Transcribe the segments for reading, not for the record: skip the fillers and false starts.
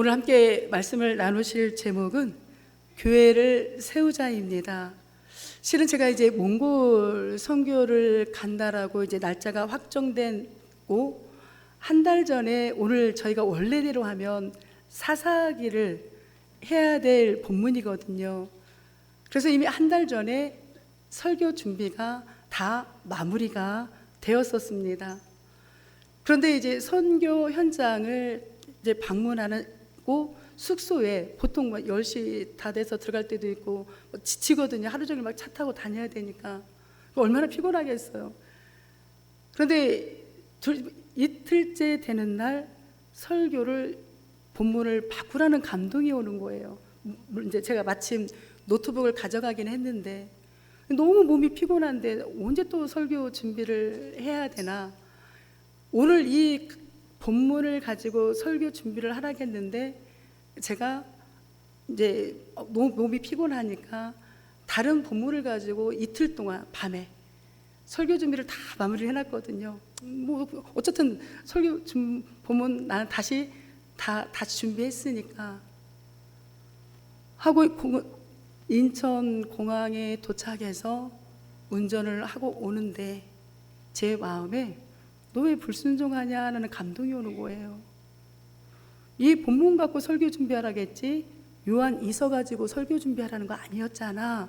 오늘 함께 말씀을 나누실 제목은 교회를 세우자입니다. 실은 제가 이제 몽골 선교를 간다라고 이제 날짜가 확정되고 한 달 전에 오늘 저희가 원래대로 하면 사사기를 해야 될 본문이거든요. 그래서 이미 한 달 전에 설교 준비가 다 마무리가 되었었습니다. 그런데 이제 선교 현장을 이제 방문하고 숙소에 보통 10시 다 돼서 들어갈 때도 있고 지치거든요. 하루 종일 막 차 타고 다녀야 되니까 얼마나 피곤하겠어요. 그런데 이틀째 되는 날 설교를 본문을 바꾸라는 감동이 오는 거예요. 이제 제가 마침 노트북을 가져가긴 했는데 너무 몸이 피곤한데 언제 또 설교 준비를 해야 되나. 오늘 이 본문을 가지고 설교 준비를 하라겠는데 제가 이제 너무 몸이 피곤하니까 다른 본문을 가지고 이틀 동안 밤에 설교 준비를 다 마무리를 해놨거든요. 뭐 어쨌든 설교 본문 나는 다시 준비했으니까 하고 인천 공항에 도착해서 운전을 하고 오는데 제 마음에 너 왜 불순종하냐는 감동이 오는 거예요. 이 본문 갖고 설교 준비하라겠지 요한 2서 가지고 설교 준비하라는 거 아니었잖아.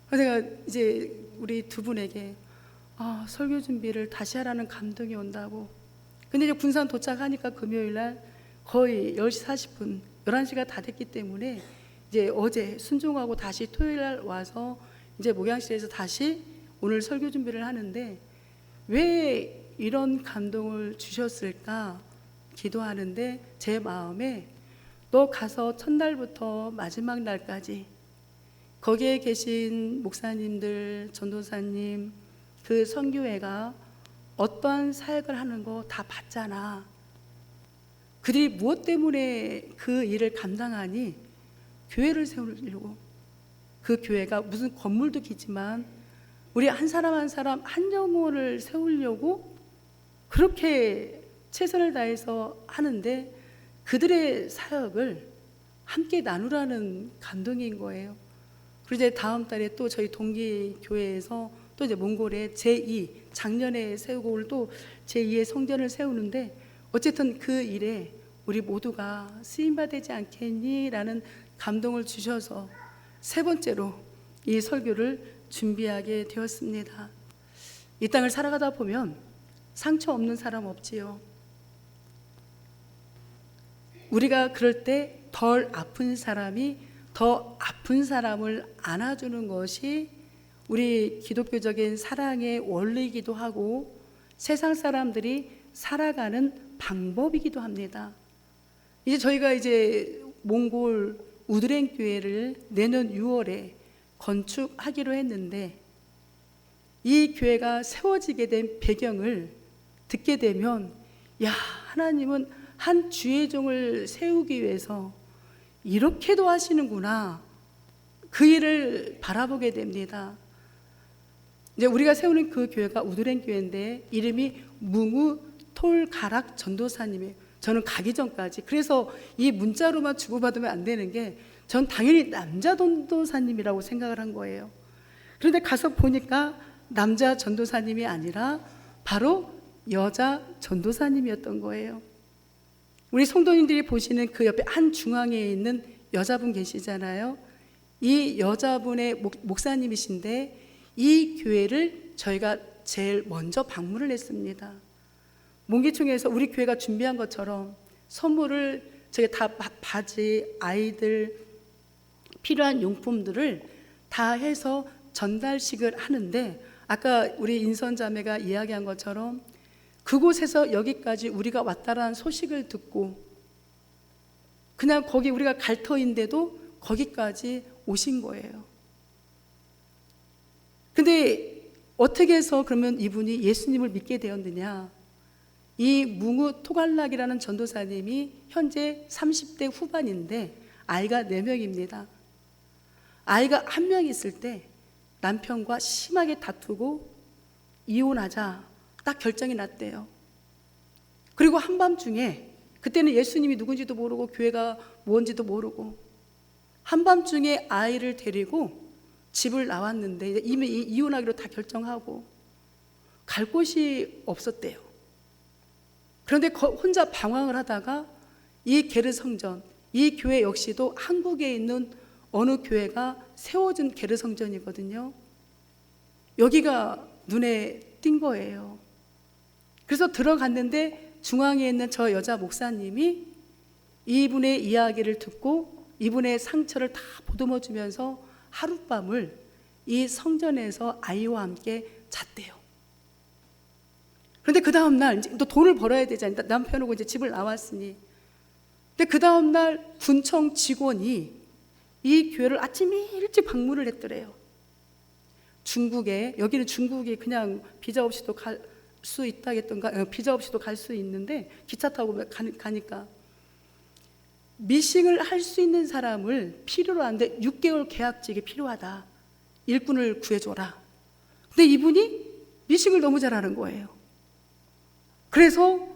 그래서 제가 이제 우리 두 분에게 설교 준비를 다시 하라는 감동이 온다고. 근데 이제 군산 도착하니까 금요일 날 거의 10시 40분 11시가 다 됐기 때문에 이제 어제 순종하고 다시 토요일 날 와서 이제 목양실에서 다시 오늘 설교 준비를 하는데 왜 이런 감동을 주셨을까 기도하는데 제 마음에 너 가서 첫날부터 마지막 날까지 거기에 계신 목사님들, 전도사님, 그 선교회가 어떠한 사역을 하는 거 다 봤잖아. 그들이 무엇 때문에 그 일을 감당하니? 교회를 세우려고. 그 교회가 무슨 건물도 기지만 우리 한 사람 한 사람 한 영혼을 세우려고 그렇게 최선을 다해서 하는데 그들의 사역을 함께 나누라는 감동인 거예요. 그리고 이제 다음 달에 또 저희 동기 교회에서 또 이제 몽골에 제2 작년에 세우고 오늘 또 제2의 성전을 세우는데 어쨌든 그 일에 우리 모두가 쓰임 받지 않겠니라는 감동을 주셔서 세 번째로 이 설교를 준비하게 되었습니다. 이 땅을 살아가다 보면 상처 없는 사람 없지요. 우리가 그럴 때 덜 아픈 사람이 더 아픈 사람을 안아주는 것이 우리 기독교적인 사랑의 원리이기도 하고 세상 사람들이 살아가는 방법이기도 합니다. 이제 저희가 이제 몽골 우드랭 교회를 내년 6월에 건축하기로 했는데 이 교회가 세워지게 된 배경을 듣게 되면 하나님은 한 주의 종을 세우기 위해서 이렇게도 하시는구나. 그 일을 바라보게 됩니다. 이제 우리가 세우는 그 교회가 우드랭 교회인데 이름이 뭉우 톨가락 전도사님이에요. 저는 가기 전까지 그래서 이 문자로만 주고받으면 안 되는 게 전 당연히 남자 전도사님이라고 생각을 한 거예요. 그런데 가서 보니까 남자 전도사님이 아니라 바로 여자 전도사님이었던 거예요. 우리 성도님들이 보시는 그 옆에 한 중앙에 있는 여자분 계시잖아요. 이 여자분의 목사님이신데 이 교회를 저희가 제일 먼저 방문을 했습니다. 몽기총에서 우리 교회가 준비한 것처럼 선물을 저희가 다 바지, 아이들 필요한 용품들을 다 해서 전달식을 하는데 아까 우리 인선자매가 이야기한 것처럼 그곳에서 여기까지 우리가 왔다라는 소식을 듣고 그냥 거기 우리가 갈 터인데도 거기까지 오신 거예요. 근데 어떻게 해서 그러면 이분이 예수님을 믿게 되었느냐? 이 뭉우 토갈락이라는 전도사님이 현재 30대 후반인데 아이가 4명입니다. 아이가 1명 있을 때 남편과 심하게 다투고 이혼하자 딱 결정이 났대요. 그리고 한밤중에 그때는 예수님이 누군지도 모르고 교회가 뭔지도 모르고 한밤중에 아이를 데리고 집을 나왔는데 이미 이혼하기로 다 결정하고 갈 곳이 없었대요. 그런데 혼자 방황을 하다가 이 게르 성전, 이 교회 역시도 한국에 있는 어느 교회가 세워준 게르 성전이거든요. 여기가 눈에 띈 거예요. 그래서 들어갔는데 중앙에 있는 저 여자 목사님이 이분의 이야기를 듣고 이분의 상처를 다 보듬어 주면서 하룻밤을 이 성전에서 아이와 함께 잤대요. 그런데 그 다음날 이제 또 돈을 벌어야 되잖아요. 남편하고 이제 집을 나왔으니. 근데 그 다음날 군청 직원이 이 교회를 아침 일찍 방문을 했더래요. 중국에, 여기는 중국이 그냥 비자 없이도 갈 수 있다 했던가, 비자 없이도 갈 수 있는데 기차 타고 가니까 미싱을 할 수 있는 사람을 필요로 하는데 6개월 계약직이 필요하다. 일꾼을 구해줘라. 근데 이분이 미싱을 너무 잘하는 거예요. 그래서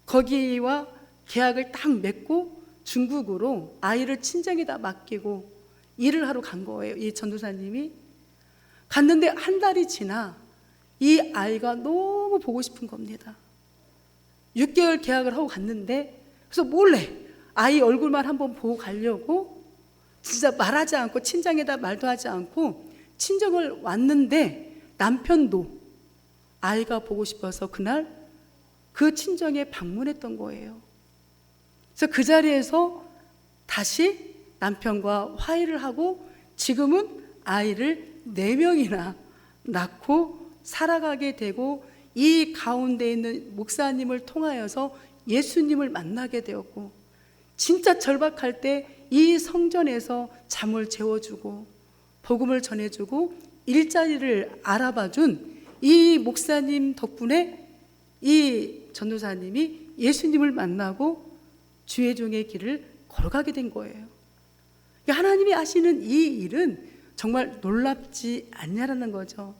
거기와 계약을 딱 맺고 중국으로 아이를 친정에다 맡기고 일을 하러 간 거예요. 이 전도사님이 갔는데 한 달이 지나 이 아이가 너무 보고 싶은 겁니다. 6개월 계약을 하고 갔는데 그래서 몰래 아이 얼굴만 한번 보고 가려고 진짜 말하지 않고 친정에다 말도 하지 않고 친정을 왔는데 남편도 아이가 보고 싶어서 그날 그 친정에 방문했던 거예요. 그래서 그 자리에서 다시 남편과 화해를 하고 지금은 아이를 4명이나 낳고 살아가게 되고 이 가운데 있는 목사님을 통하여서 예수님을 만나게 되었고 진짜 절박할 때 이 성전에서 잠을 재워주고 복음을 전해주고 일자리를 알아봐준 이 목사님 덕분에 이 전도사님이 예수님을 만나고 주의 종의 길을 걸어가게 된 거예요. 하나님이 하시는 이 일은 정말 놀랍지 않냐라는 거죠.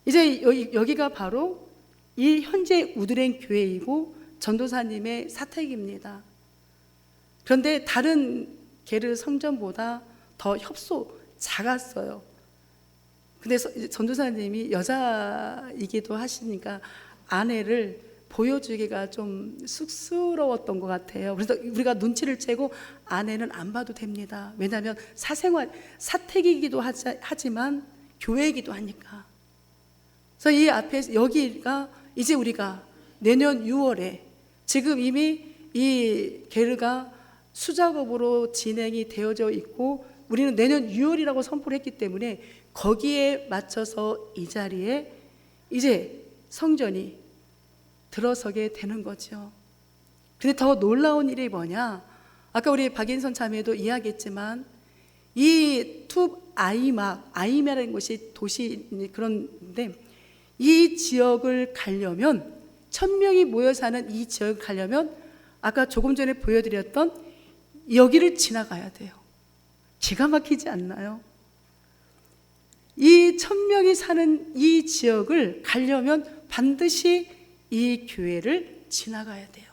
이제 여기가 바로 이 현재 우드랭 교회이고 전도사님의 사택입니다. 그런데 다른 게르 성전보다 더 협소 작았어요. 근데 전도사님이 여자이기도 하시니까 아내를 보여주기가 좀 쑥스러웠던 것 같아요. 그래서 우리가 눈치를 채고 아내는 안 봐도 됩니다. 왜냐하면 사생활, 사택이기도 하지만 교회이기도 하니까. 그래서 이 앞에 여기가 이제 우리가 내년 6월에 지금 이미 이 게르가 수작업으로 진행이 되어져 있고 우리는 내년 6월이라고 선포를 했기 때문에 거기에 맞춰서 이 자리에 이제 성전이 들어서게 되는 거죠. 근데 더 놀라운 일이 뭐냐? 아까 우리 박인선 자매도 이야기했지만 이 툭 아이마라는 곳이 도시 그런데 이 지역을 가려면 1000명이 모여 사는 이 지역을 가려면 아까 조금 전에 보여드렸던 여기를 지나가야 돼요. 기가 막히지 않나요? 이 1000명이 사는 이 지역을 가려면 반드시 이 교회를 지나가야 돼요.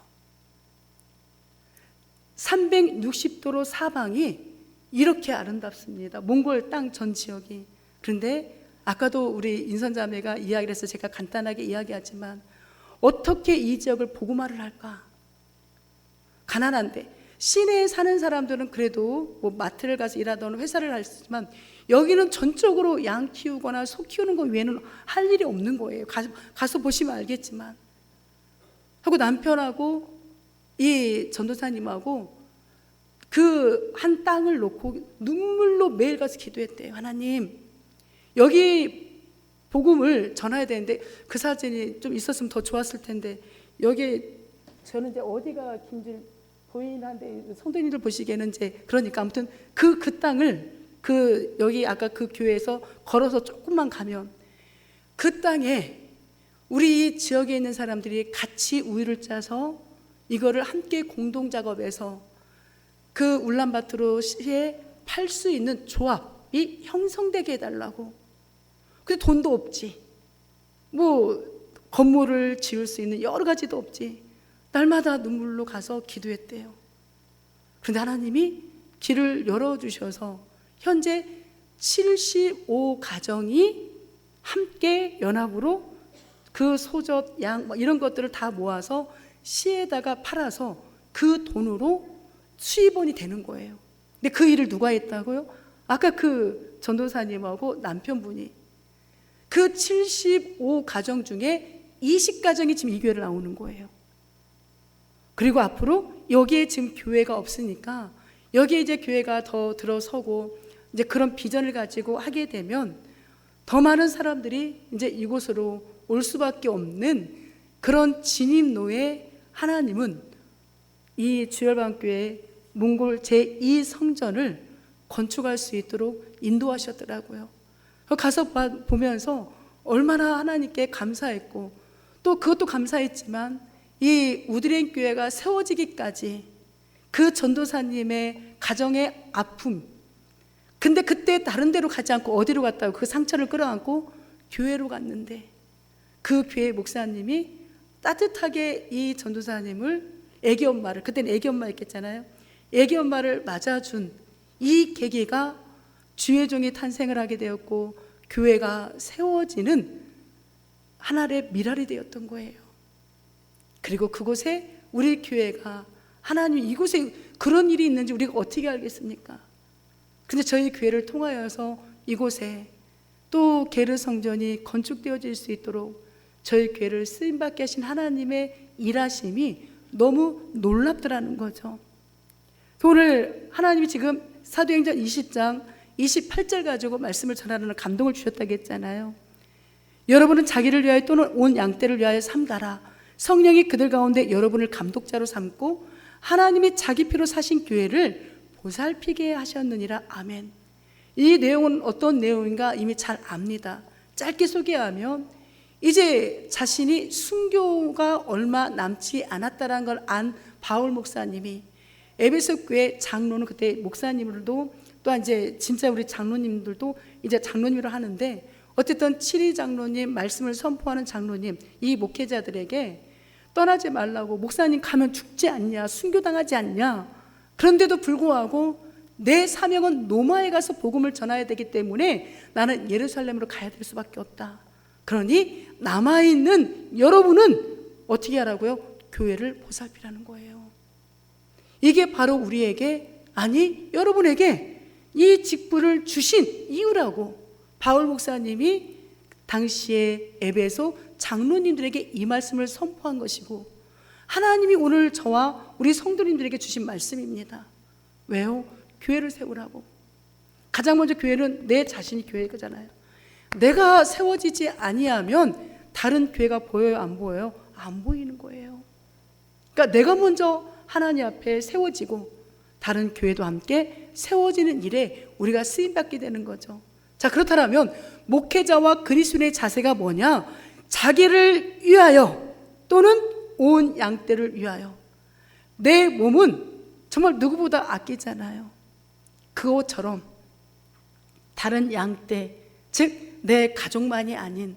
360도로 사방이 이렇게 아름답습니다. 몽골 땅 전 지역이. 그런데 아까도 우리 인선자매가 이야기를 해서 제가 간단하게 이야기하지만 어떻게 이 지역을 복음화를 할까? 가난한데 시내에 사는 사람들은 그래도 뭐 마트를 가서 일하거나 회사를 하지만 여기는 전적으로 양 키우거나 소 키우는 것 외에는 할 일이 없는 거예요. 가서 보시면 알겠지만 하고 남편하고 이 전도사님하고 그 한 땅을 놓고 눈물로 매일 가서 기도했대요. 하나님 여기 복음을 전해야 되는데 그 사진이 좀 있었으면 더 좋았을 텐데 여기 저는 이제 어디가 긴지 보이긴 한데 성도님들 보시기에는 이제 그러니까 아무튼 그 땅을 여기 아까 그 교회에서 걸어서 조금만 가면 그 땅에 우리 이 지역에 있는 사람들이 같이 우유를 짜서 이거를 함께 공동 작업해서 그 울란바토르시에 팔 수 있는 조합이 형성되게 해달라고. 근데 돈도 없지. 뭐 건물을 지을 수 있는 여러 가지도 없지. 날마다 눈물로 가서 기도했대요. 그런데 하나님이 길을 열어주셔서 현재 75가정이 함께 연합으로 그 소젖, 양 이런 것들을 다 모아서 시에다가 팔아서 그 돈으로 수입원이 되는 거예요. 근데 그 일을 누가 했다고요? 아까 그 전도사님하고 남편분이. 그 75가정 중에 20가정이 지금 이 교회를 나오는 거예요. 그리고 앞으로 여기에 지금 교회가 없으니까 여기에 이제 교회가 더 들어서고 이제 그런 비전을 가지고 하게 되면 더 많은 사람들이 이제 이곳으로 올 수밖에 없는 그런 진입로에 하나님은 이 주열방교회 몽골 제2성전을 건축할 수 있도록 인도하셨더라고요. 가서 보면서 얼마나 하나님께 감사했고, 또 그것도 감사했지만 이 우드렌 교회가 세워지기까지 그 전도사님의 가정의 아픔, 근데 그때 다른 데로 가지 않고 어디로 갔다고 그 상처를 끌어안고 교회로 갔는데 그 교회 목사님이 따뜻하게 이 전도사님을, 애기 엄마를, 그때는 애기 엄마였겠잖아요, 애기 엄마를 맞아준 이 계기가 주의 종이 탄생을 하게 되었고 교회가 세워지는 하나의 미랄이 되었던 거예요. 그리고 그곳에 우리 교회가, 하나님 이곳에 그런 일이 있는지 우리가 어떻게 알겠습니까? 근데 저희 교회를 통하여서 이곳에 또 게르 성전이 건축되어질 수 있도록 저희 교회를 쓰임받게 하신 하나님의 일하심이 너무 놀랍더라는 거죠. 오늘 하나님이 지금 사도행전 20장 28절 가지고 말씀을 전하는 감동을 주셨다고 했잖아요. 여러분은 자기를 위하여 또는 온 양떼를 위하여 삼가라. 성령이 그들 가운데 여러분을 감독자로 삼고 하나님이 자기 피로 사신 교회를 보살피게 하셨느니라. 아멘. 이 내용은 어떤 내용인가 이미 잘 압니다. 짧게 소개하면 이제 자신이 순교가 얼마 남지 않았다는 걸 안 바울 목사님이 에베소 교회 장로는, 그때 목사님들도 또한 이제 진짜 우리 장로님들도 이제 장로님으로 하는데, 어쨌든 7위 장로님, 말씀을 선포하는 장로님, 이 목회자들에게 떠나지 말라고, 목사님 가면 죽지 않냐, 순교당하지 않냐, 그런데도 불구하고 내 사명은 로마에 가서 복음을 전해야 되기 때문에 나는 예루살렘으로 가야 될 수밖에 없다. 그러니 남아있는 여러분은 어떻게 하라고요? 교회를 보살피라는 거예요. 이게 바로 우리에게, 아니 여러분에게 이 직분을 주신 이유라고 바울 목사님이 당시에 에베소 장로님들에게 이 말씀을 선포한 것이고, 하나님이 오늘 저와 우리 성도님들에게 주신 말씀입니다. 왜요? 교회를 세우라고. 가장 먼저 교회는 내 자신이 교회잖아요. 내가 세워지지 아니하면 다른 교회가 보여요, 안 보여요? 안 보이는 거예요. 그러니까 내가 먼저 하나님 앞에 세워지고 다른 교회도 함께 세워지는 일에 우리가 쓰임받게 되는 거죠. 자, 그렇다면 목회자와 그리스도인의 자세가 뭐냐? 자기를 위하여 또는 온 양떼를 위하여. 내 몸은 정말 누구보다 아끼잖아요. 그것처럼 다른 양떼, 즉 내 가족만이 아닌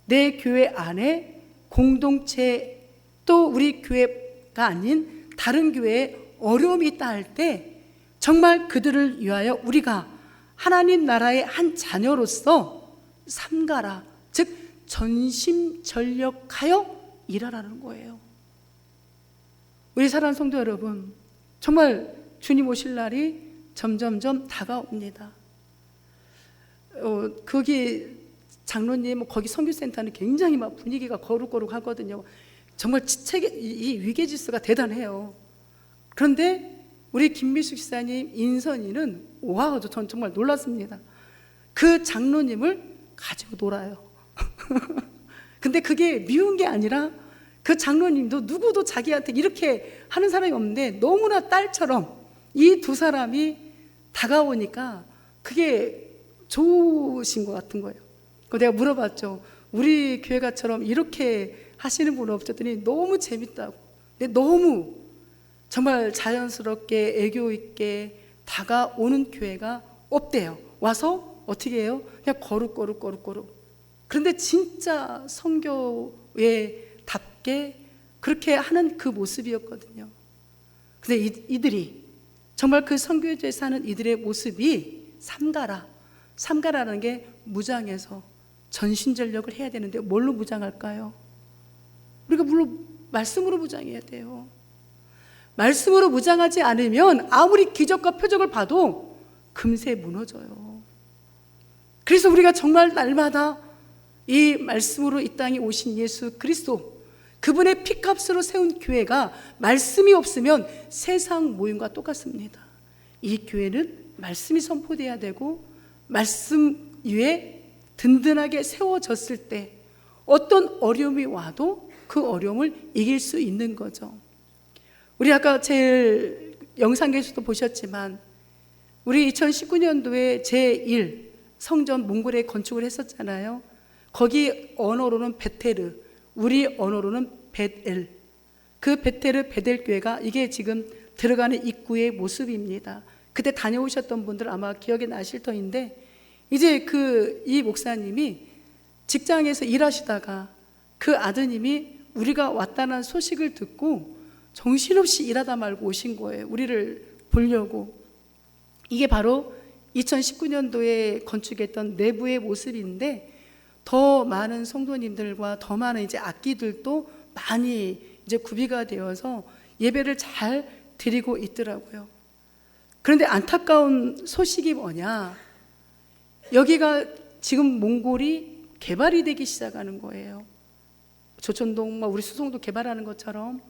내 교회 안에 공동체, 또 우리 교회가 아닌 다른 교회에 어려움이 있다 할 때 정말 그들을 위하여 우리가 하나님 나라의 한 자녀로서 삼가라, 즉 전심전력하여 일하라는 거예요. 우리 사랑하는 성도 여러분, 정말 주님 오실 날이 점점점 다가옵니다. 거기 장로님, 거기 선교센터는 굉장히 막 분위기가 거룩거룩하거든요. 정말 이 위계질서가 대단해요. 그런데 우리 김미숙 지사님 인선이는 와, 전 정말 놀랐습니다. 그 장로님을 가지고 놀아요. 근데 그게 미운 게 아니라 그 장로님도 누구도 자기한테 이렇게 하는 사람이 없는데 너무나 딸처럼 이 두 사람이 다가오니까 그게 좋으신 것 같은 거예요. 내가 물어봤죠. 우리 교회가처럼 이렇게 하시는 분 없었더니 너무 재밌다고. 근데 너무 정말 자연스럽게 애교 있게 다가오는 교회가 없대요. 와서 어떻게 해요? 그냥 거룩. 그런데 진짜 선교회답게 그렇게 하는 그 모습이었거든요. 근데 이들이 정말 그 선교지에 사는 이들의 모습이 삼가라는 게 무장해서 전신전력을 해야 되는데 뭘로 무장할까요? 우리가 물론 말씀으로 무장해야 돼요. 말씀으로 무장하지 않으면 아무리 기적과 표적을 봐도 금세 무너져요. 그래서 우리가 정말 날마다 이 말씀으로 이 땅에 오신 예수 그리스도, 그분의 피값으로 세운 교회가 말씀이 없으면 세상 모임과 똑같습니다. 이 교회는 말씀이 선포돼야 되고 말씀 위에 든든하게 세워졌을 때 어떤 어려움이 와도 그 어려움을 이길 수 있는 거죠. 우리 아까 제일 영상에서도 보셨지만 우리 2019년도에 제1 성전 몽골에 건축을 했었잖아요. 거기 언어로는 베테르, 우리 언어로는 벳엘, 그 베텔 교회가 이게 지금 들어가는 입구의 모습입니다. 그때 다녀오셨던 분들 아마 기억이 나실 터인데, 이제 이 목사님이 직장에서 일하시다가 그 아드님이 우리가 왔다는 소식을 듣고 정신없이 일하다 말고 오신 거예요. 우리를 보려고. 이게 바로 2019년도에 건축했던 내부의 모습인데, 더 많은 성도님들과 더 많은 이제 악기들도 많이 이제 구비가 되어서 예배를 잘 드리고 있더라고요. 그런데 안타까운 소식이 뭐냐? 여기가 지금 몽골이 개발이 되기 시작하는 거예요. 조천동, 우리 수송도 개발하는 것처럼.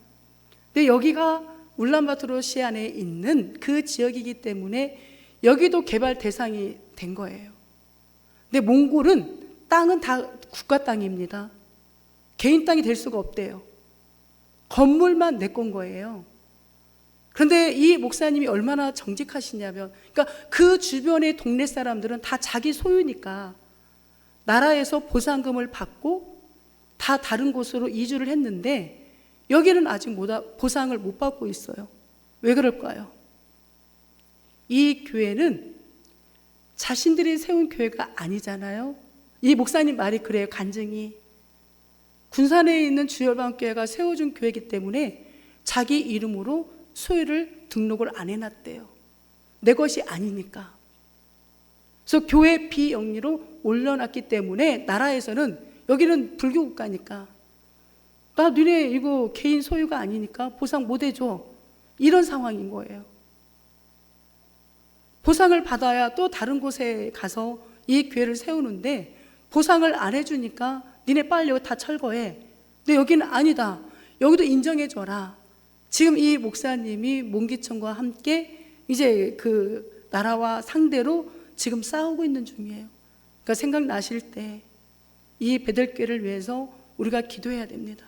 근데 여기가 울란바토르 안에 있는 그 지역이기 때문에 여기도 개발 대상이 된 거예요. 근데 몽골은 땅은 다 국가 땅입니다. 개인 땅이 될 수가 없대요. 건물만 내 건 거예요. 그런데 이 목사님이 얼마나 정직하시냐면, 그러니까 그 주변의 동네 사람들은 다 자기 소유니까 나라에서 보상금을 받고 다 다른 곳으로 이주를 했는데 여기는 아직 보상을 못 받고 있어요. 왜 그럴까요? 이 교회는 자신들이 세운 교회가 아니잖아요. 이 목사님 말이 그래요. 간증이 군산에 있는 주열방교회가 세워준 교회이기 때문에 자기 이름으로 소유를 등록을 안 해놨대요. 내 것이 아니니까. 그래서 교회 비영리로 올려놨기 때문에 나라에서는, 여기는 불교 국가니까, 나 너네 이거 개인 소유가 아니니까 보상 못 해줘, 이런 상황인 거예요. 보상을 받아야 또 다른 곳에 가서 이 교회를 세우는데 보상을 안 해주니까 니네 빨리 여기 다 철거해. 근데 여기는 아니다, 여기도 인정해줘라. 지금 이 목사님이 몽기청과 함께 이제 그 나라와 상대로 지금 싸우고 있는 중이에요. 그러니까 생각나실 때 이 베델교회를 위해서 우리가 기도해야 됩니다.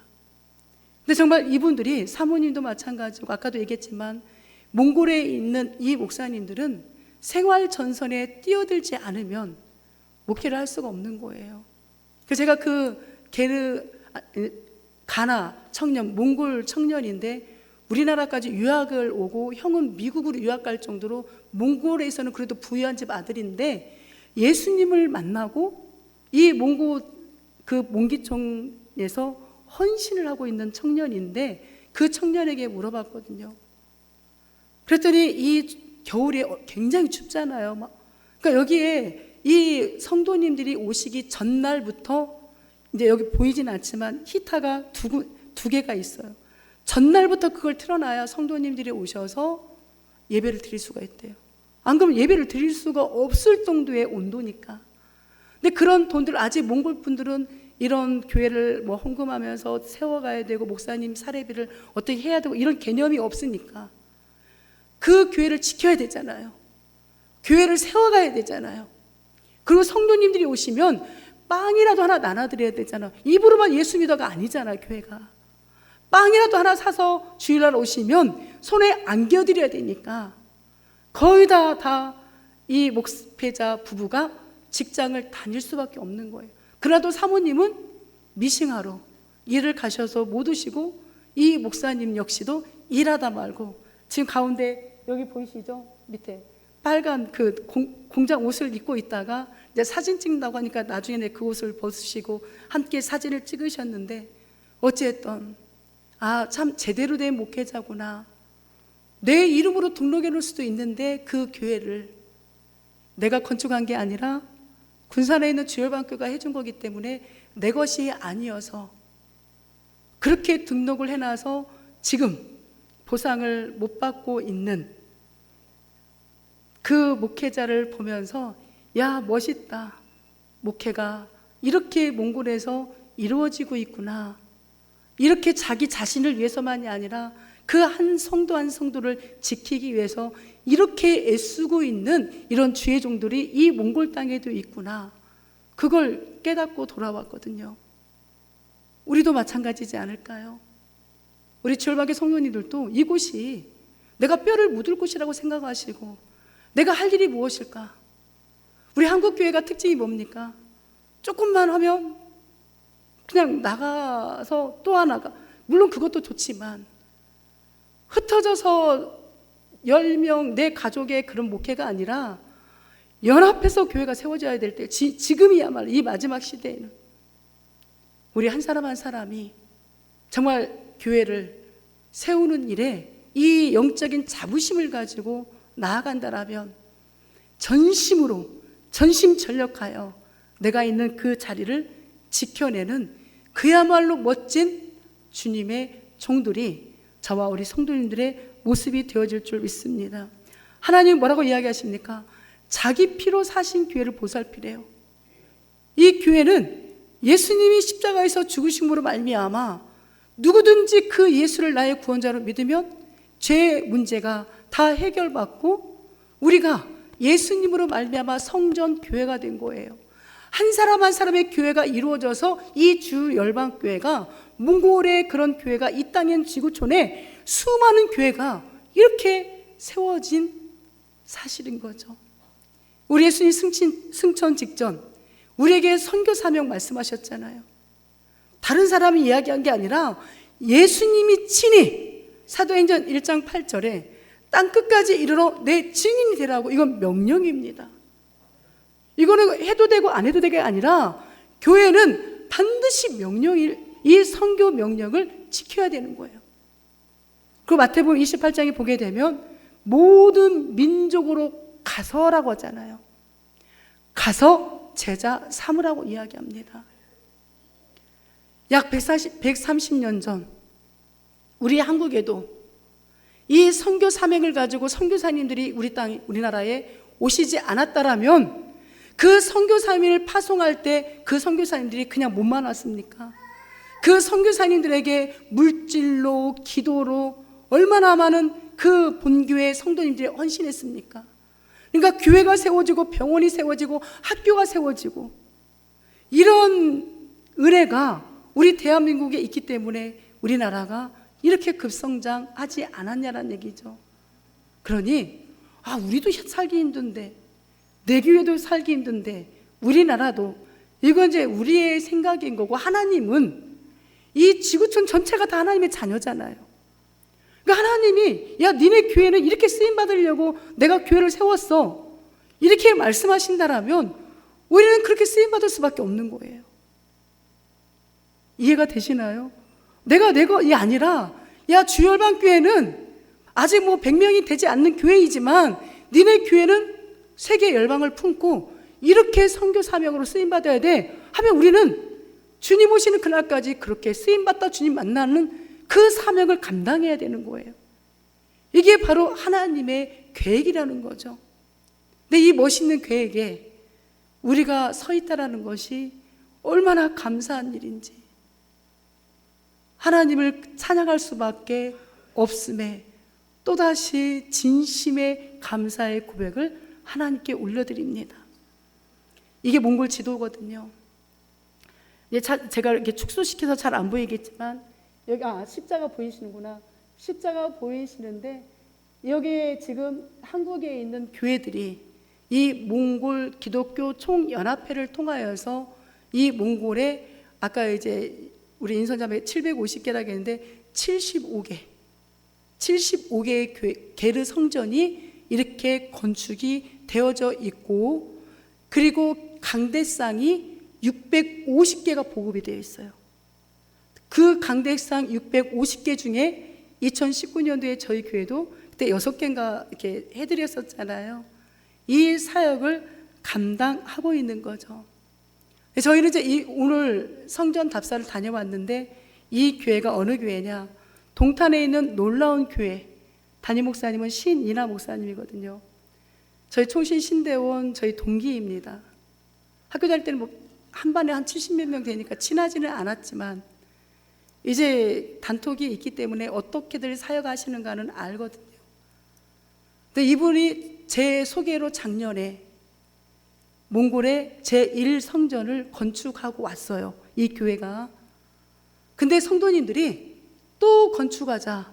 근데 정말 이분들이, 사모님도 마찬가지고 아까도 얘기했지만 몽골에 있는 이 목사님들은 생활 전선에 뛰어들지 않으면 목회를 할 수가 없는 거예요. 그래서 제가 가나 청년, 몽골 청년인데 우리나라까지 유학을 오고, 형은 미국으로 유학 갈 정도로 몽골에서는 그래도 부유한 집 아들인데 예수님을 만나고 이 몽기청에서 헌신을 하고 있는 청년인데, 그 청년에게 물어봤거든요. 그랬더니 이 겨울에 굉장히 춥잖아요. 그러니까 여기에 이 성도님들이 오시기 전날부터, 이제 여기 보이진 않지만 히터가 두 개가 있어요. 전날부터 그걸 틀어놔야 성도님들이 오셔서 예배를 드릴 수가 있대요. 안 그러면 예배를 드릴 수가 없을 정도의 온도니까. 근데 그런 돈들, 아직 몽골 분들은 이런 교회를 헌금하면서 세워가야 되고 목사님 사례비를 어떻게 해야 되고 이런 개념이 없으니까 그 교회를 지켜야 되잖아요. 교회를 세워가야 되잖아요. 그리고 성도님들이 오시면 빵이라도 하나 나눠드려야 되잖아요. 입으로만 예수 믿어가 아니잖아요. 교회가 빵이라도 하나 사서 주일날 오시면 손에 안겨드려야 되니까 거의 다 이 목회자 부부가 직장을 다닐 수밖에 없는 거예요. 그래도 사모님은 미싱하러 일을 가셔서 못 오시고, 이 목사님 역시도 일하다 말고, 지금 가운데 여기 보이시죠? 밑에 빨간 그 공장 옷을 입고 있다가 이제 사진 찍는다고 하니까 나중에 그 옷을 벗으시고 함께 사진을 찍으셨는데, 어찌했던 아, 참 제대로 된 목회자구나. 내 이름으로 등록해 놓을 수도 있는데 그 교회를 내가 건축한 게 아니라 군산에 있는 주열반교가 해준 거기 때문에 내 것이 아니어서 그렇게 등록을 해놔서 지금 보상을 못 받고 있는 그 목회자를 보면서 야, 멋있다. 목회가 이렇게 몽골에서 이루어지고 있구나. 이렇게 자기 자신을 위해서만이 아니라 그 한 성도 한 성도를 지키기 위해서 이렇게 애쓰고 있는 이런 주의 종들이 이 몽골 땅에도 있구나. 그걸 깨닫고 돌아왔거든요. 우리도 마찬가지지 않을까요? 우리 주열반교 성도님들도 이곳이 내가 뼈를 묻을 곳이라고 생각하시고 내가 할 일이 무엇일까? 우리 한국교회가 특징이 뭡니까? 조금만 하면 그냥 나가서 또 하나가, 물론 그것도 좋지만 흩어져서 10명 내 가족의 그런 목회가 아니라 연합해서 교회가 세워져야 될 때, 지금이야말로 이 마지막 시대에는 우리 한 사람 한 사람이 정말 교회를 세우는 일에 이 영적인 자부심을 가지고 나아간다라면 전심으로 전심전력하여 내가 있는 그 자리를 지켜내는 그야말로 멋진 주님의 종들이 저와 우리 성도님들의 모습이 되어질 줄 믿습니다. 하나님 뭐라고 이야기하십니까? 자기 피로 사신 교회를 보살피래요. 이 교회는 예수님이 십자가에서 죽으심으로 말미암아 누구든지 그 예수를 나의 구원자로 믿으면 죄 문제가 다 해결받고 우리가 예수님으로 말미암아 성전 교회가 된 거예요. 한 사람 한 사람의 교회가 이루어져서 이 주 열방교회가, 몽골의 그런 교회가 이 땅엔 지구촌에 수많은 교회가 이렇게 세워진 사실인 거죠. 우리 예수님 승천 직전 우리에게 선교 사명 말씀하셨잖아요. 다른 사람이 이야기한 게 아니라 예수님이 친히 사도행전 1장 8절에 땅끝까지 이르러 내 증인이 되라고, 이건 명령입니다. 이거는 해도 되고 안 해도 되게 아니라 교회는 반드시 이 선교 명령을 지켜야 되는 거예요. 그 마태복음 28장에 보게 되면 모든 민족으로 가서라고 하잖아요. 가서 제자 삼으라고 이야기합니다. 약 130년 전 우리 한국에도 이 선교 사명을 가지고 선교사님들이 우리나라에 오시지 않았다라면 그 선교사님을 파송할 때 그 선교사님들이 그냥 몸만 왔습니까? 그 선교사님들에게 물질로, 기도로 얼마나 많은 그 본교회 성도님들이 헌신했습니까? 그러니까 교회가 세워지고 병원이 세워지고 학교가 세워지고 이런 은혜가 우리 대한민국에 있기 때문에 우리나라가 이렇게 급성장하지 않았냐는 얘기죠. 그러니 우리도 살기 힘든데, 내 교회도 살기 힘든데, 우리나라도, 이건 이제 우리의 생각인 거고, 하나님은 이 지구촌 전체가 다 하나님의 자녀잖아요. 그러니까 하나님이 야, 니네 교회는 이렇게 쓰임 받으려고 내가 교회를 세웠어, 이렇게 말씀하신다라면 우리는 그렇게 쓰임 받을 수밖에 없는 거예요. 이해가 되시나요? 내가 이 아니라, 야, 주열방교회는 아직 100명이 되지 않는 교회이지만 니네 교회는 세계 열방을 품고 이렇게 선교 사명으로 쓰임 받아야 돼 하면 우리는 주님 오시는 그날까지 그렇게 쓰임 받다 주님 만나는 그 사명을 감당해야 되는 거예요. 이게 바로 하나님의 계획이라는 거죠. 근데 이 멋있는 계획에 우리가 서 있다라는 것이 얼마나 감사한 일인지, 하나님을 찬양할 수밖에 없음에 또다시 진심의 감사의 고백을 하나님께 올려드립니다. 이게 몽골 지도거든요. 제가 이렇게 축소시켜서 잘 안 보이겠지만 여기 십자가 보이시는구나. 십자가 보이시는데 여기에 지금 한국에 있는 교회들이 이 몽골 기독교 총연합회를 통하여서 이 몽골에 아까 이제 우리 인선자매 750개라고 했는데 75개의 게르 성전이 이렇게 건축이 되어져 있고, 그리고 강대상이 650개가 보급이 되어 있어요. 그 강대상 650개 중에 2019년도에 저희 교회도 그때 6개인가 이렇게 해드렸었잖아요. 이 사역을 감당하고 있는 거죠. 저희는 이제 오늘 성전 답사를 다녀왔는데, 이 교회가 어느 교회냐? 동탄에 있는 놀라운 교회. 담임 목사님은 신이나 목사님이거든요. 저희 총신 신대원 저희 동기입니다. 학교 다닐 때는 뭐 한 반에 한 70몇 명 되니까 친하지는 않았지만 이제 단톡이 있기 때문에 어떻게들 사역하시는가는 알거든요. 근데 이분이 제 소개로 작년에 몽골에 제1성전을 건축하고 왔어요. 이 교회가. 근데 성도님들이 또 건축하자.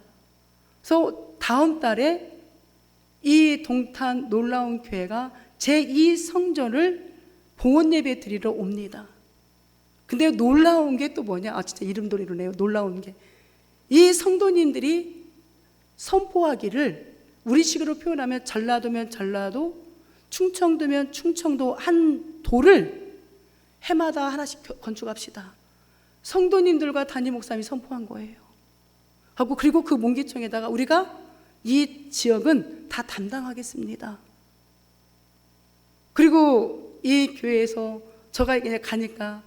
그래서 다음 달에 이 동탄 놀라운 교회가 제2성전을 봉헌 예배 드리러 옵니다. 근데 놀라운 게 또 뭐냐? 진짜 이름돌이로네요. 놀라운 게, 이 성도님들이 선포하기를, 우리식으로 표현하면 전라도면 전라도, 충청도면 충청도 한 도를 해마다 하나씩 건축합시다. 성도님들과 담임 목사님이 선포한 거예요. 하고 그리고 그 문기청에다가 우리가 이 지역은 다 담당하겠습니다. 그리고 이 교회에서 제가 그냥 가니까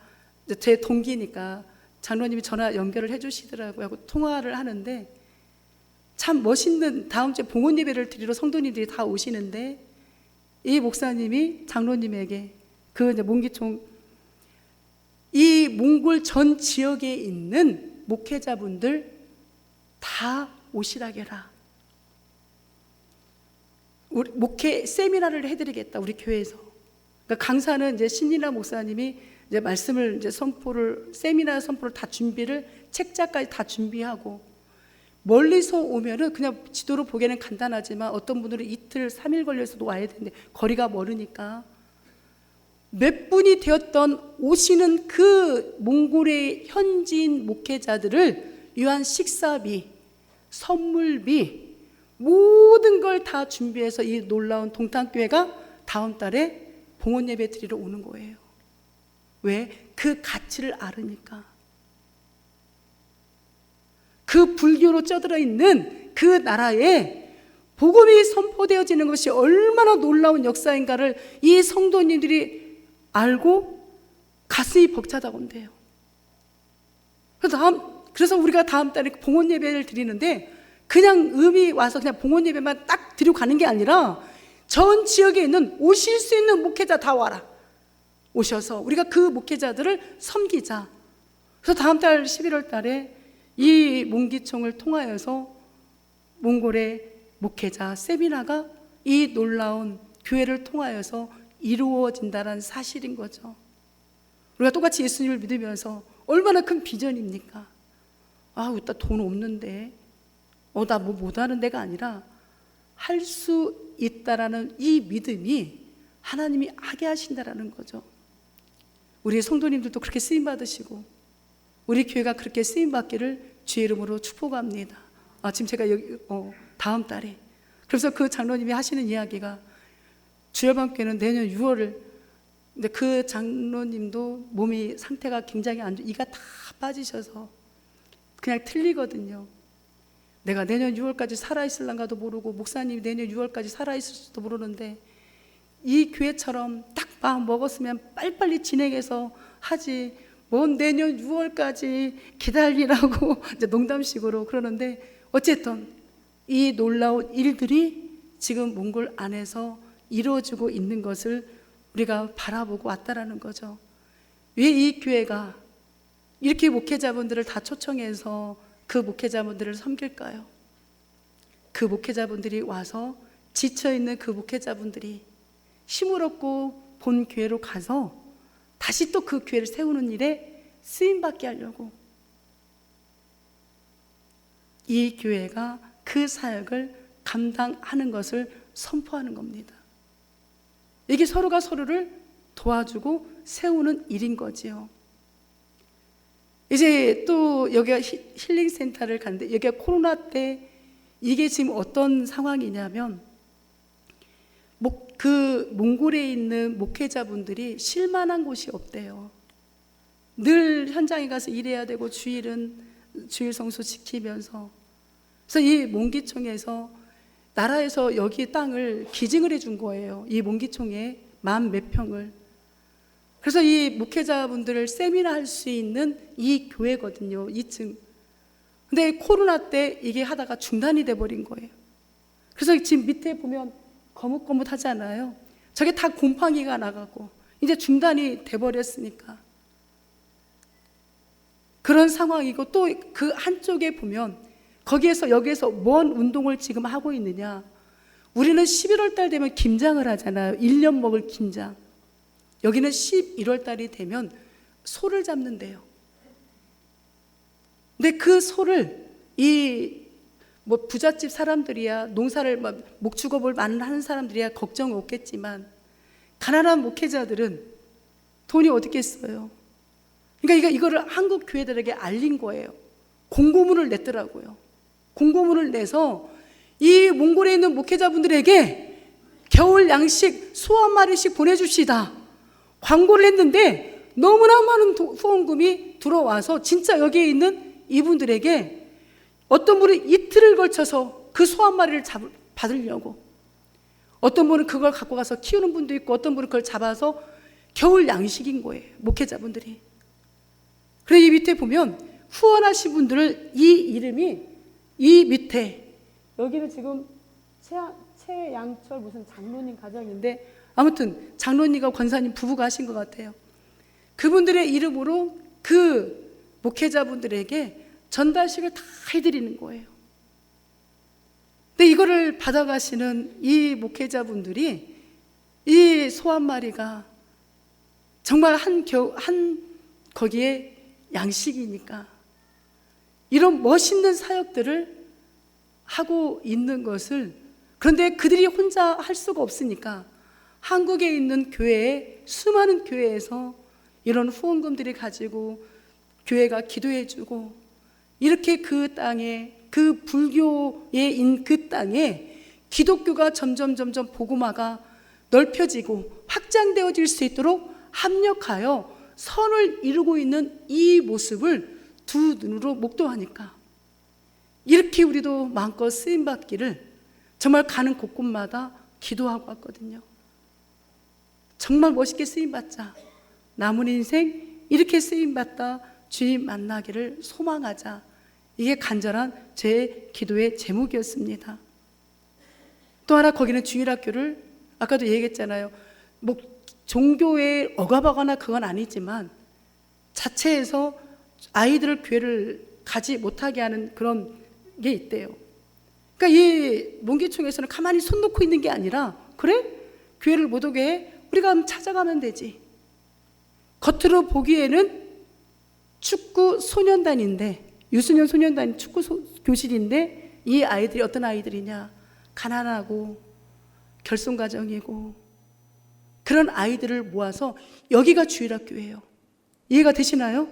제 동기니까 장로님이 전화 연결을 해주시더라고요. 하고 통화를 하는데 참 멋있는, 다음 주에 봉헌 예배를 드리러 성도님들이 다 오시는데 이 목사님이 장로님에게 그 이제 몽기총, 이 몽골 전 지역에 있는 목회자분들 다 오시라게라. 우리 목회 세미나를 해드리겠다, 우리 교회에서. 그러니까 강사는 이제 신이나 목사님이 이제 말씀을 이제 선포를, 세미나 선포를 다 준비를, 책자까지 다 준비하고, 멀리서 오면은 그냥 지도로 보기에는 간단하지만 어떤 분들은 이틀, 3일 걸려서도 와야 되는데 거리가 멀으니까 몇 분이 되었던 오시는 그 몽골의 현지인 목회자들을 위한 식사비, 선물비, 모든 걸 다 준비해서 이 놀라운 동탄교회가 다음 달에 봉헌 예배 드리러 오는 거예요. 왜? 그 가치를 알으니까. 그 불교로 쩌들어 있는 그 나라에 복음이 선포되어지는 것이 얼마나 놀라운 역사인가를 이 성도님들이 알고 가슴이 벅차다고 한대요. 그래서 우리가 다음 달에 봉헌 예배를 드리는데 그냥 음이 와서 그냥 봉헌 예배만 딱 드리고 가는 게 아니라 전 지역에 있는 오실 수 있는 목회자 다 와라. 오셔서 우리가 그 목회자들을 섬기자. 그래서 다음 달 11월 달에 이 몽기총을 통하여서 몽골의 목회자 세미나가 이 놀라운 교회를 통하여서 이루어진다는 사실인 거죠. 우리가 똑같이 예수님을 믿으면서 얼마나 큰 비전입니까? 나 돈 없는데, 나 뭐 못하는 데가 아니라 할 수 있다라는 이 믿음이 하나님이 하게 하신다라는 거죠. 우리 성도님들도 그렇게 쓰임 받으시고 우리 교회가 그렇게 쓰임 받기를 주의 이름으로 축복합니다. 지금 제가 여기 다음 달에, 그래서 그 장로님이 하시는 이야기가 주일반교회는 내년 6월을, 근데 그 장로님도 몸이 상태가 굉장히 안 좋아, 이가 다 빠지셔서 그냥 틀리거든요. 내가 내년 6월까지 살아있을란가도 모르고 목사님이 내년 6월까지 살아있을지도 모르는데 이 교회처럼 딱 마음 먹었으면 빨리빨리 진행해서 하지, 뭔 내년 6월까지 기다리라고 이제 농담식으로 그러는데, 어쨌든 이 놀라운 일들이 지금 몽골 안에서 이루어지고 있는 것을 우리가 바라보고 왔다라는 거죠. 왜 이 교회가 이렇게 목회자분들을 다 초청해서 그 목회자분들을 섬길까요? 그 목회자분들이 와서 지쳐있는 그 목회자분들이 힘을 얻고 본 교회로 가서 다시 또 그 교회를 세우는 일에 쓰임받게 하려고 이 교회가 그 사역을 감당하는 것을 선포하는 겁니다. 이게 서로가 서로를 도와주고 세우는 일인 거지요. 이제 또 여기가 힐링센터를 갔는데, 여기가 코로나 때 이게 지금 어떤 상황이냐면 그 몽골에 있는 목회자분들이 쉴 만한 곳이 없대요. 늘 현장에 가서 일해야 되고 주일은 주일 성수 지키면서, 그래서 이 몽기총에서 나라에서 여기 땅을 기증을 해준 거예요. 이 몽기총에 10몇 평을. 그래서 이 목회자분들을 세미나 할 수 있는 이 교회거든요. 2층. 근데 코로나 때 이게 하다가 중단이 돼버린 거예요. 그래서 지금 밑에 보면 거뭇거뭇하잖아요. 저게 다 곰팡이가 나가고 이제 중단이 돼버렸으니까 그런 상황이고, 또 그 한쪽에 보면 거기에서 여기에서 뭔 운동을 지금 하고 있느냐. 우리는 11월 달 되면 김장을 하잖아요. 1년 먹을 김장. 여기는 11월 달이 되면 소를 잡는데요. 근데 그 소를 뭐 부잣집 사람들이야, 농사를 목축업을 많이 하는 사람들이야 걱정이 없겠지만, 가난한 목회자들은 돈이 어딨겠어요. 그러니까 이거를 한국 교회들에게 알린 거예요. 공고문을 냈더라고요. 공고문을 내서 이 몽골에 있는 목회자분들에게 겨울 양식 소 한 마리씩 보내줍시다. 광고를 했는데 너무나 많은 후원금이 들어와서 진짜 여기에 있는 이분들에게 어떤 분은 이틀을 걸쳐서 그 소 한 마리를 받으려고, 어떤 분은 그걸 갖고 가서 키우는 분도 있고, 어떤 분은 그걸 잡아서 겨울 양식인 거예요, 목회자분들이. 그래서 이 밑에 보면 후원하신 분들을 이 이름이 이 밑에, 여기는 지금 최양철 무슨 장로님 가정인데, 아무튼 장로님과 권사님 부부가 하신 것 같아요. 그분들의 이름으로 그 목회자분들에게 전달식을 다 해드리는 거예요. 근데 이거를 받아가시는 이 목회자분들이 이 소 한 마리가 정말 거기에 양식이니까 이런 멋있는 사역들을 하고 있는 것을, 그런데 그들이 혼자 할 수가 없으니까 한국에 있는 교회에, 수많은 교회에서 이런 후원금들이 가지고 교회가 기도해주고, 이렇게 그 땅에, 그 불교의 그 땅에 기독교가 점점 복음화가 넓혀지고 확장되어질 수 있도록 합력하여 선을 이루고 있는 이 모습을 두 눈으로 목도하니까, 이렇게 우리도 마음껏 쓰임받기를 정말 가는 곳곳마다 기도하고 왔거든요. 정말 멋있게 쓰임받자, 남은 인생 이렇게 쓰임받다 주님 만나기를 소망하자. 이게 간절한 제 기도의 제목이었습니다. 또 하나, 거기는 주일학교를 아까도 얘기했잖아요. 뭐 종교에 억압하거나 그건 아니지만 자체에서 아이들을 교회를 가지 못하게 하는 그런 게 있대요. 그러니까 이 몽기총에서는 가만히 손 놓고 있는 게 아니라, 그래? 교회를 못 오게 해? 우리가 한번 찾아가면 되지. 겉으로 보기에는 축구 소년단인데, 유소년 소년단 축구 교실인데, 이 아이들이 어떤 아이들이냐? 가난하고 결손가정이고 그런 아이들을 모아서 여기가 주일학교예요. 이해가 되시나요?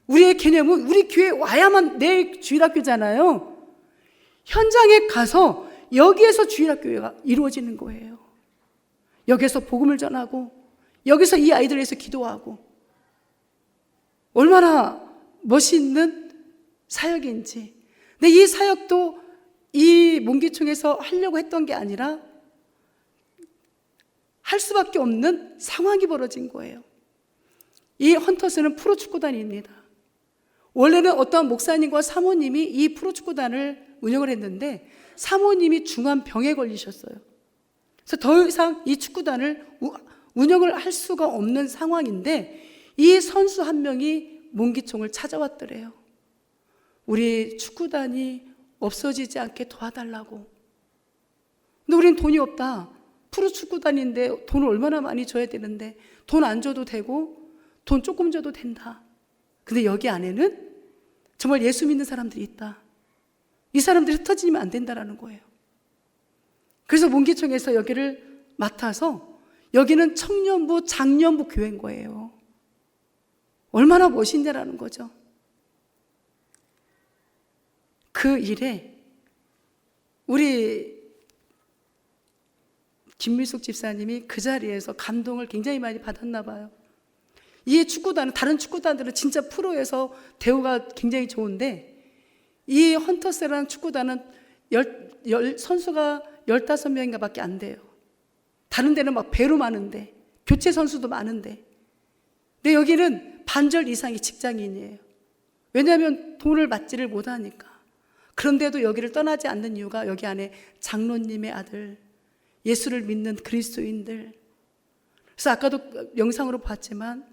우리의 개념은 우리 교회에 와야만 내 주일학교잖아요. 현장에 가서 여기에서 주일학교가 이루어지는 거예요. 여기에서 복음을 전하고, 여기서 이 아이들을 위해서 기도하고, 얼마나 멋있는 사역인지. 근데 이 사역도 이 몽기총에서 하려고 했던 게 아니라 할 수밖에 없는 상황이 벌어진 거예요. 이 헌터스는 프로축구단입니다. 원래는 어떤 목사님과 사모님이 이 프로축구단을 운영을 했는데, 사모님이 중한 병에 걸리셨어요. 그래서 더 이상 이 축구단을 운영을 할 수가 없는 상황인데, 이 선수 한 명이 몽기총을 찾아왔더래요. 우리 축구단이 없어지지 않게 도와달라고. 근데 우린 돈이 없다. 프로축구단인데 돈을 얼마나 많이 줘야 되는데, 돈 안 줘도 되고 돈 조금 줘도 된다. 근데 여기 안에는 정말 예수 믿는 사람들이 있다. 이 사람들이 흩어지면 안 된다라는 거예요. 그래서 몽기총에서 여기를 맡아서, 여기는 청년부, 장년부 교회인 거예요. 얼마나 멋있냐라는 거죠. 그 일에 우리 김미숙 집사님이 그 자리에서 감동을 굉장히 많이 받았나 봐요. 이 축구단은, 다른 축구단들은 진짜 프로에서 대우가 굉장히 좋은데 이 헌터스라는 축구단은 선수가 15명인가 밖에 안 돼요. 다른 데는 막 배로 많은데, 교체 선수도 많은데, 근데 여기는 반절 이상이 직장인이에요. 왜냐하면 돈을 받지를 못하니까. 그런데도 여기를 떠나지 않는 이유가 여기 안에 장로님의 아들, 예수를 믿는 그리스도인들. 그래서 아까도 영상으로 봤지만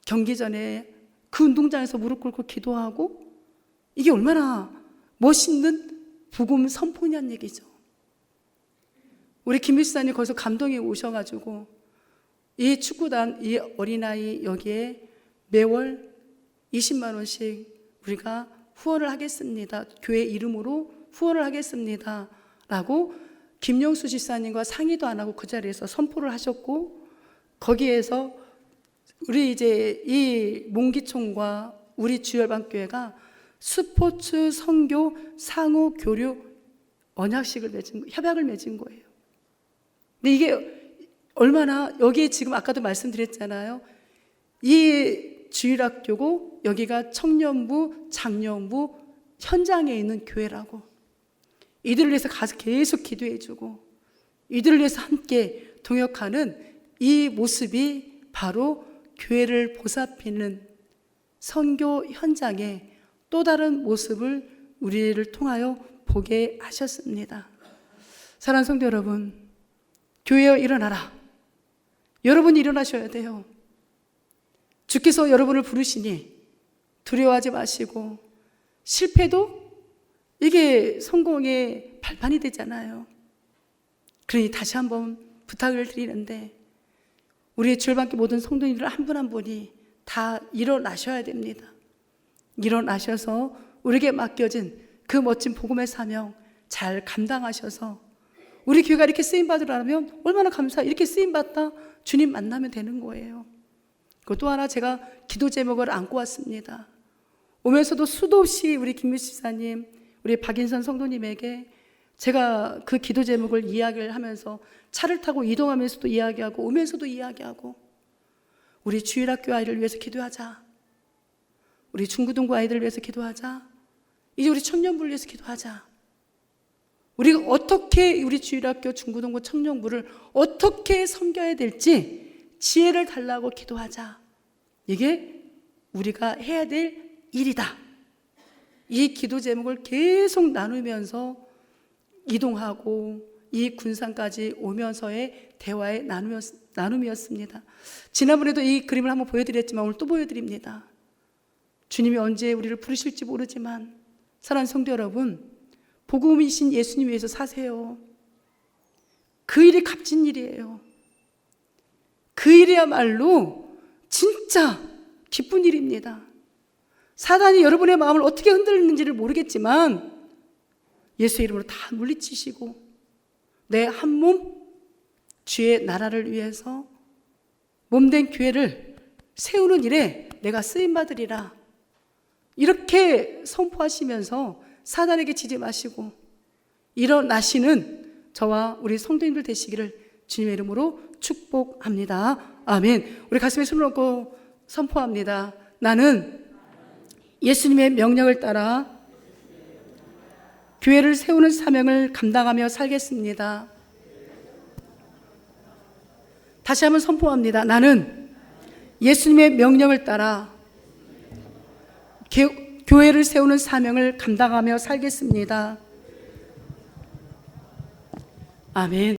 경기 전에 그 운동장에서 무릎 꿇고 기도하고, 이게 얼마나 멋있는 복음 선포냐는 얘기죠. 우리 김 목사님 거기서 감동이 오셔가지고 이 축구단, 이 어린아이 여기에 매월 20만 원씩 우리가 후원을 하겠습니다. 교회 이름으로 후원을 하겠습니다. 라고 김영수 집사님과 상의도 안 하고 그 자리에서 선포를 하셨고, 거기에서 우리 이제 이 몽기총과 우리 주열반교회가 스포츠 선교 상호 교류 언약식을 협약을 맺은 거예요. 근데 이게 얼마나, 여기에 지금 아까도 말씀드렸잖아요. 이 주일학교고 여기가 청년부, 장년부 현장에 있는 교회라고. 이들을 위해서 가서 계속 기도해주고 이들을 위해서 함께 동역하는 이 모습이 바로 교회를 보살피는 선교 현장의 또 다른 모습을 우리를 통하여 보게 하셨습니다. 사랑하는 성도 여러분, 교회여 일어나라. 여러분이 일어나셔야 돼요. 주께서 여러분을 부르시니 두려워하지 마시고, 실패도 이게 성공의 발판이 되잖아요. 그러니 다시 한번 부탁을 드리는데, 우리의 주일반교 모든 성도님들 한 분 한 분이 다 일어나셔야 됩니다. 일어나셔서 우리에게 맡겨진 그 멋진 복음의 사명 잘 감당하셔서 우리 교회가 이렇게 쓰임받으라면 얼마나 감사, 이렇게 쓰임받다 주님 만나면 되는 거예요. 또 하나 제가 기도 제목을 안고 왔습니다. 오면서도 수도 없이 우리 김미수 집사님, 우리 박인선 성도님에게 제가 그 기도 제목을 이야기를 하면서 차를 타고 이동하면서도 이야기하고 오면서도 이야기하고, 우리 주일학교 아이를 위해서 기도하자, 우리 중고등부 아이들을 위해서 기도하자, 이제 우리 청년부를 위해서 기도하자. 우리가 어떻게 우리 주일학교 중고등부 청년부를 어떻게 섬겨야 될지 지혜를 달라고 기도하자. 이게 우리가 해야 될 일이다. 이 기도 제목을 계속 나누면서 이동하고 이 군산까지 오면서의 대화의 나눔이었습니다. 지난번에도 이 그림을 한번 보여드렸지만 오늘 또 보여드립니다. 주님이 언제 우리를 부르실지 모르지만 사랑하는 성도 여러분, 복음이신 예수님 위해서 사세요. 그 일이 값진 일이에요. 그 일이야말로 진짜 기쁜 일입니다. 사단이 여러분의 마음을 어떻게 흔들는지를 모르겠지만 예수의 이름으로 다 물리치시고 내 한 몸 주의 나라를 위해서 몸된 교회를 세우는 일에 내가 쓰임받으리라, 이렇게 선포하시면서 사단에게 지지 마시고 일어나시는 저와 우리 성도님들 되시기를 주님의 이름으로 축복합니다. 아멘. 우리 가슴에 손을 얹고 선포합니다. 나는 예수님의 명령을 따라 교회를 세우는 사명을 감당하며 살겠습니다. 다시 한번 선포합니다. 나는 예수님의 명령을 따라 교회를 세우는 사명을 감당하며 살겠습니다. 아멘.